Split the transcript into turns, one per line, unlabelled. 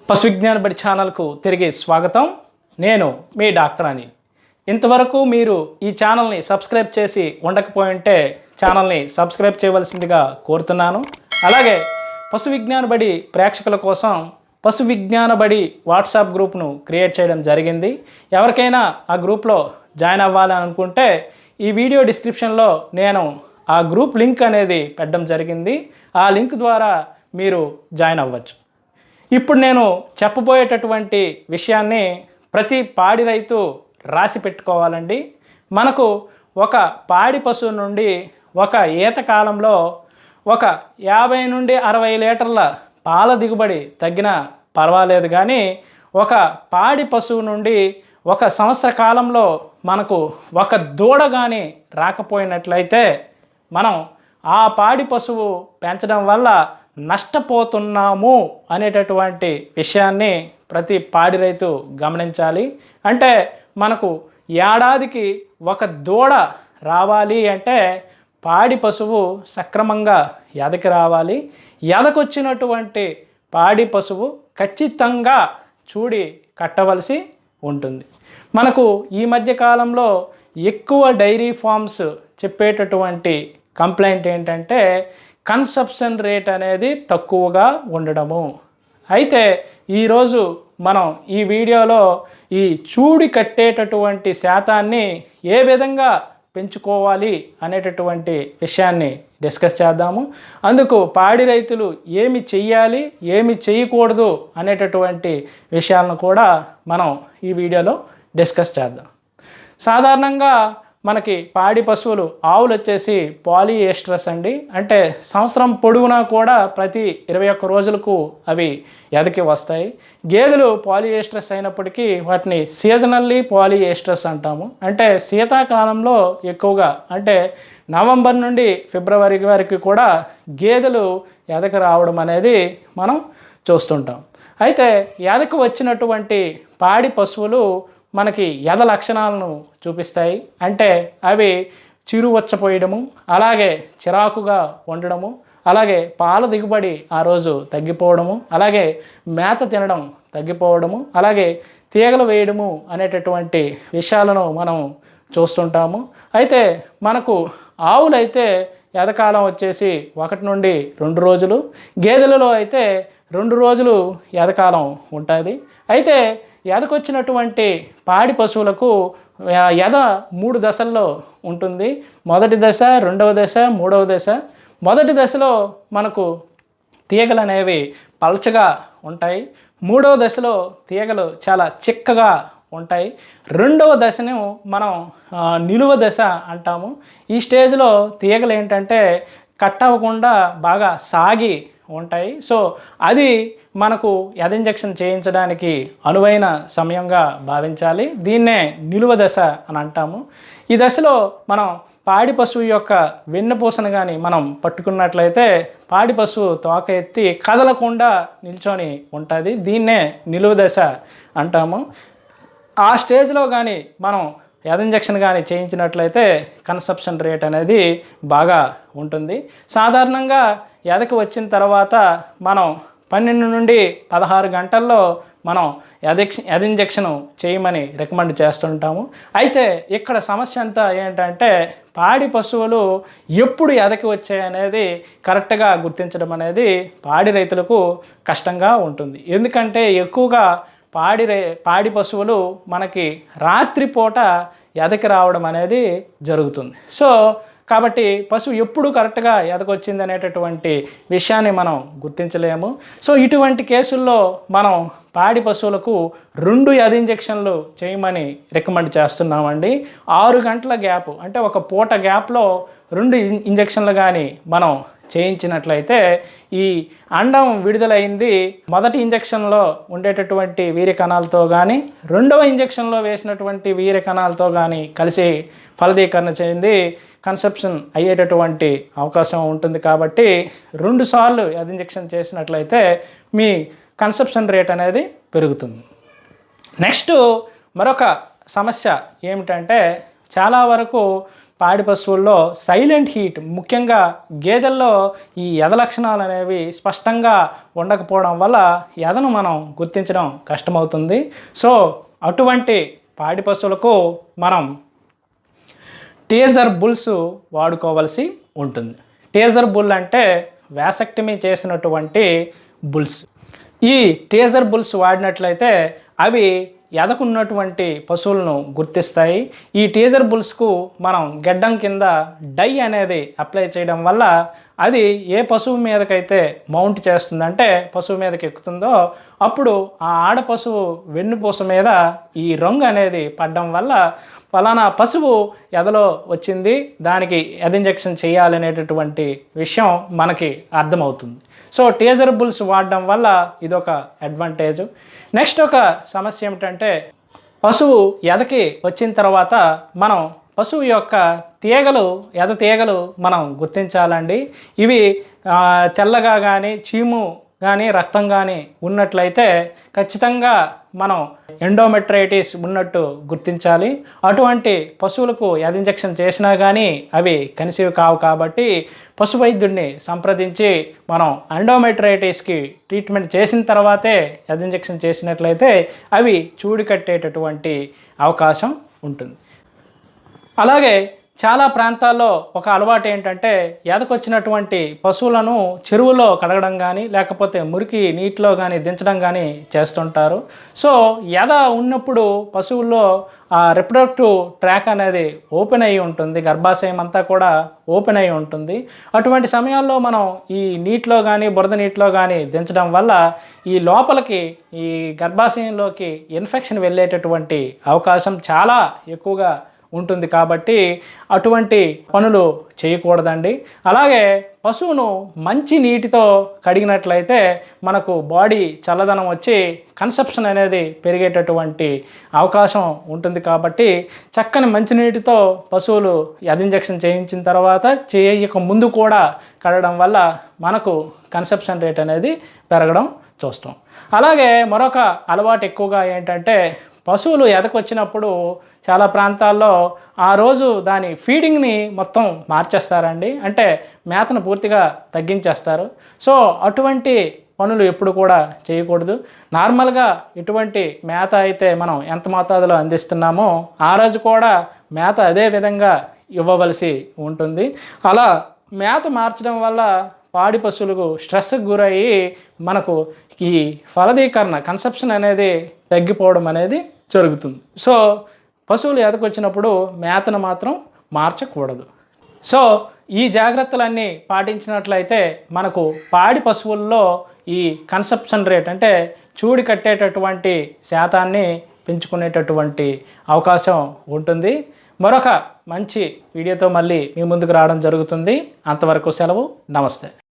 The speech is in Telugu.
పశు విజ్ఞాన బడి ఛానల్కు తిరిగి స్వాగతం. నేను మీ డాక్టర్ అనిల్. ఇంతవరకు మీరు ఈ ఛానల్ని సబ్స్క్రైబ్ చేసి ఉండకపోయింటే ఛానల్ని సబ్స్క్రైబ్ చేయవలసిందిగా కోరుతున్నాను. అలాగే పశు విజ్ఞాన బడి ప్రేక్షకుల కోసం పశు విజ్ఞాన బడి వాట్సాప్ గ్రూప్ను క్రియేట్ చేయడం జరిగింది. ఎవరికైనా ఆ గ్రూప్లో జాయిన్ అవ్వాలని అనుకుంటే ఈ వీడియో డిస్క్రిప్షన్లో నేను ఆ గ్రూప్ లింక్ అనేది పెట్టడం జరిగింది. ఆ లింక్ ద్వారా మీరు జాయిన్ అవ్వచ్చు. ఇప్పుడు నేను చెప్పబోయేటటువంటి విషయాన్ని ప్రతి పాడి రైతు రాసి పెట్టుకోవాలండి. మనకు ఒక పాడి పశువు నుండి ఒక ఈత కాలంలో ఒక 50 నుండి 60 లీటర్ల పాల దిగుబడి తగ్గినా పర్వాలేదు, కానీ ఒక పాడి పశువు నుండి ఒక సంవత్సర కాలంలో మనకు ఒక దూడ కానీ రాకపోయినట్లయితే మనం ఆ పాడి పశువు పెంచడం వల్ల నష్టపోతున్నాము అనేటటువంటి విషయాన్ని ప్రతి పాడి రైతు గమనించాలి. అంటే మనకు ఏడాదికి ఒక దూడ రావాలి అంటే పాడి పశువు సక్రమంగా ఎదకి రావాలి. ఎదకొచ్చినటువంటి పాడి పశువు ఖచ్చితంగా చూడి కట్టవలసి ఉంటుంది. మనకు ఈ మధ్య కాలంలో ఎక్కువ డైరీ ఫార్మ్స్ చెప్పేటటువంటి కంప్లైంట్ ఏంటంటే కన్సెప్షన్ రేట్ అనేది తక్కువగా ఉండడము. అయితే ఈరోజు మనం ఈ వీడియోలో ఈ చూడి కట్టేటటువంటి శాతాన్ని ఏ విధంగా పెంచుకోవాలి అనేటటువంటి విషయాన్ని డిస్కస్ చేద్దాము. అందుకు పాడి రైతులు ఏమి చెయ్యాలి, ఏమి చేయకూడదు అనేటటువంటి విషయాలను కూడా మనం ఈ వీడియోలో డిస్కస్ చేద్దాం. సాధారణంగా మనకి పాడి పశువులు ఆవులు వచ్చేసి పాలియేస్ట్రస్ అండి. అంటే సంవత్సరం పొడవునా కూడా ప్రతి 21 రోజులకు అవి ఎదకి వస్తాయి. గేదెలు పాలియేస్ట్రస్ అయినప్పటికీ వాటిని సీజనల్లీ పాలియేస్ట్రస్ అంటాము. అంటే శీతాకాలంలో ఎక్కువగా అంటే నవంబర్ నుండి ఫిబ్రవరి వరకు కూడా గేదెలు ఎదకి రావడం అనేది మనం చూస్తుంటాం. అయితే ఎదకు వచ్చినటువంటి పాడి పశువులు మనకి ఎద లక్షణాలను చూపిస్తాయి. అంటే అవి చిరువచ్చపోయడము, అలాగే చిరాకుగా ఉండడము, అలాగే పాల దిగుబడి ఆ రోజు తగ్గిపోవడము, అలాగే మేత తినడం తగ్గిపోవడము, అలాగే తీగలు వేయడము అనేటటువంటి విషయాలను మనం చూస్తుంటాము. అయితే మనకు ఆవులైతే ఎదకాలం వచ్చేసి 1 నుండి 2 రోజులు, గేదెలలో అయితే 2 రోజులు ఎదకాలం ఉంటుంది. అయితే ఎదకొచ్చినటువంటి పాడి పశువులకు ఎద 3 దశల్లో ఉంటుంది. మొదటి దశ, రెండవ దశ, మూడవ దశ. మొదటి దశలో మనకు తీగలు అనేవి పల్చగా ఉంటాయి. మూడవ దశలో తీగలు చాలా చిక్కగా ఉంటాయి. రెండవ దశను మనం నిలువ దశ అంటాము. ఈ స్టేజ్లో తీగలు ఏంటంటే కట్ అవ్వకుండా బాగా సాగి ఉంటాయి. సో అది మనకు ఎద ఇంజెక్షన్ చేయించడానికి అనువైన సమయంగా భావించాలి. దీన్నే నిలువ దశ అని అంటాము. ఈ దశలో మనం పాడి పశువు యొక్క వెన్నుపూసను కానీ మనం పట్టుకున్నట్లయితే పాడి పశువు తోక ఎత్తి కదలకుండా నిల్చొని ఉంటుంది. దీన్నే నిలువ దశ అంటాము. ఆ స్టేజ్లో కానీ మనం ఎద ఇంజెక్షన్ కానీ చేయించినట్లయితే కన్సెప్షన్ రేట్ అనేది బాగా ఉంటుంది. సాధారణంగా ఎదకి వచ్చిన తర్వాత మనం 12 నుండి 16 గంటల్లో మనం ఎద ఇంజెక్షన్ చేయమని రికమెండ్ చేస్తుంటాము. అయితే ఇక్కడ సమస్య అంతా ఏంటంటే పాడి పశువులు ఎప్పుడు ఎదకి వచ్చాయనేది కరెక్ట్గా గుర్తించడం అనేది పాడి రైతులకు కష్టంగా ఉంటుంది. ఎందుకంటే ఎక్కువగా పాడి పశువులు మనకి రాత్రిపూట ఎదకి రావడం అనేది జరుగుతుంది. సో కాబట్టి పశువు ఎప్పుడు కరెక్ట్గా ఎదకొచ్చింది అనేటటువంటి విషయాన్ని మనం గుర్తించలేము. సో ఇటువంటి కేసుల్లో మనం పాడి పశువులకు 2 ఎద ఇంజెక్షన్లు చేయమని రికమెండ్ చేస్తున్నామండి. 6 గంటల గ్యాప్ అంటే ఒక పూట గ్యాప్లో 2 ఇంజెక్షన్లు కానీ మనం చేయించినట్లయితే ఈ అండం విడుదలైంది మొదటి ఇంజెక్షన్లో ఉండేటటువంటి వీర్య కణాలతో కానీ రెండవ ఇంజెక్షన్లో వేసినటువంటి వీర్య కణాలతో కానీ కలిసి ఫలదీకరణ చెంది కన్సెప్షన్ అయ్యేటటువంటి అవకాశం ఉంటుంది. కాబట్టి 2 సార్లు ఎద ఇంజెక్షన్ చేసినట్లయితే మీ కన్సెప్షన్ రేట్ అనేది పెరుగుతుంది. నెక్స్ట్ మరొక సమస్య ఏమిటంటే చాలా వరకు పాడి పశువుల్లో సైలెంట్ హీట్, ముఖ్యంగా గేదెల్లో ఈ ఎద లక్షణాలు అనేవి స్పష్టంగా ఉండకపోవడం వల్ల ఎదను మనం గుర్తించడం కష్టమవుతుంది. సో అటువంటి పాడి పశువులకు మనం టేజర్ బుల్స్ వాడుకోవాల్సి ఉంటుంది. టేజర్ బుల్ అంటే వ్యాసెక్టమీ చేసినటువంటి బుల్స్. ఈ టేజర్ బుల్స్ వాడినట్లయితే అవి ఎదకున్నటువంటి పశువులను గుర్తిస్తాయి. ఈ టేజర్ బుల్స్కు మనం గెడ్డం కింద డై అనేది అప్లై చేయడం వల్ల అది ఏ పశువు మీదకైతే మౌంట్ చేస్తుందంటే పశువు మీదకి ఎక్కుతుందో అప్పుడు ఆ ఆడ పశువు వెన్నుపూస మీద ఈ రంగు అనేది పడడం వల్ల ఫలానా పశువు ఎదలో వచ్చింది, దానికి ఎద ఇంజెక్షన్ చేయాలనేటటువంటి విషయం మనకి అర్థమవుతుంది. సో టేజర్ బుల్స్ వాడడం వల్ల ఇదొక అడ్వాంటేజ్. నెక్స్ట్ ఒక సమస్య ఏమిటంటే పశువు ఎదకి వచ్చిన తర్వాత మనం పశువు యొక్క ఎద తీగలు మనం గుర్తించాలండి. ఇవి తెల్లగా కానీ చీము కానీ రక్తం కానీ ఉన్నట్లయితే ఖచ్చితంగా మనం ఎండోమెట్రైటిస్ ఉన్నట్టు గుర్తించాలి. అటువంటి పశువులకు ఎద ఇంజెక్షన్ చేసినా కానీ అవి కన్సీవ్ కావు కాబట్టి పశు వైద్యుడిని సంప్రదించి మనం ఎండోమెట్రైటిస్కి ట్రీట్మెంట్ చేసిన తర్వాతే ఎద ఇంజెక్షన్ చేసినట్లయితే అవి చూడి కట్టేటటువంటి అవకాశం ఉంటుంది. అలాగే చాలా ప్రాంతాల్లో ఒక అలవాటు ఏంటంటే ఎదకొచ్చినటువంటి పశువులను చెరువులో కడగడం కానీ లేకపోతే మురికి నీటిలో కానీ దించడం కానీ చేస్తుంటారు. సో ఎద ఉన్నప్పుడు పశువుల్లో ఆ రిప్రొడక్టివ్ ట్రాక్ అనేది ఓపెన్ అయ్యి ఉంటుంది, గర్భాశయం అంతా కూడా ఓపెన్ అయ్యి ఉంటుంది. అటువంటి సమయాల్లో మనం ఈ నీటిలో కానీ బురద నీటిలో కానీ దించడం వల్ల ఈ లోపలికి ఈ గర్భాశయంలోకి ఇన్ఫెక్షన్ వెళ్ళేటటువంటి అవకాశం చాలా ఎక్కువగా ఉంటుంది కాబట్టి అటువంటి పనులు చేయకూడదండి. అలాగే పశువును మంచి నీటితో కడిగినట్లయితే మనకు బాడీ చల్లదనం వచ్చి కన్సెప్షన్ అనేది పెరిగేటటువంటి అవకాశం ఉంటుంది కాబట్టి చక్కని మంచినీటితో పశువులు ఎద ఇంజెక్షన్ చేయించిన తర్వాత చేయక ముందు కూడా కడగడం వల్ల మనకు కన్సెప్షన్ రేట్ అనేది పెరగడం చూస్తాం. అలాగే మరొక అలవాటు ఎక్కువగా ఏంటంటే పశువులు ఎదకొచ్చినప్పుడు చాలా ప్రాంతాల్లో ఆ రోజు దాని ఫీడింగ్ని మొత్తం మార్చేస్తారండి, అంటే మేతను పూర్తిగా తగ్గించేస్తారు. సో అటువంటి పనులు ఎప్పుడు కూడా చేయకూడదు. నార్మల్గా ఇటువంటి మేత అయితే మనం ఎంత మోతాదులో అందిస్తున్నామో ఆ రోజు కూడా మేత అదే విధంగా ఇవ్వవలసి ఉంటుంది. అలా మేత మార్చడం వల్ల పాడి పశువులకు స్ట్రెస్కి గురయ్యి మనకు ఈ ఫలదీకరణ కన్సెప్షన్ అనేది తగ్గిపోవడం అనేది జరుగుతుంది. సో పశువులు ఎదకొచ్చినప్పుడు మేతను మాత్రం మార్చకూడదు. సో ఈ జాగ్రత్తలన్నీ పాటించినట్లయితే మనకు పాడి పశువుల్లో ఈ కన్సెప్షన్ రేట్ అంటే చూడి కట్టేటటువంటి శాతాన్ని పెంచుకునేటటువంటి అవకాశం ఉంటుంది. మరొక మంచి వీడియోతో మళ్ళీ మీ ముందుకు రావడం జరుగుతుంది. అంతవరకు సెలవు. నమస్తే.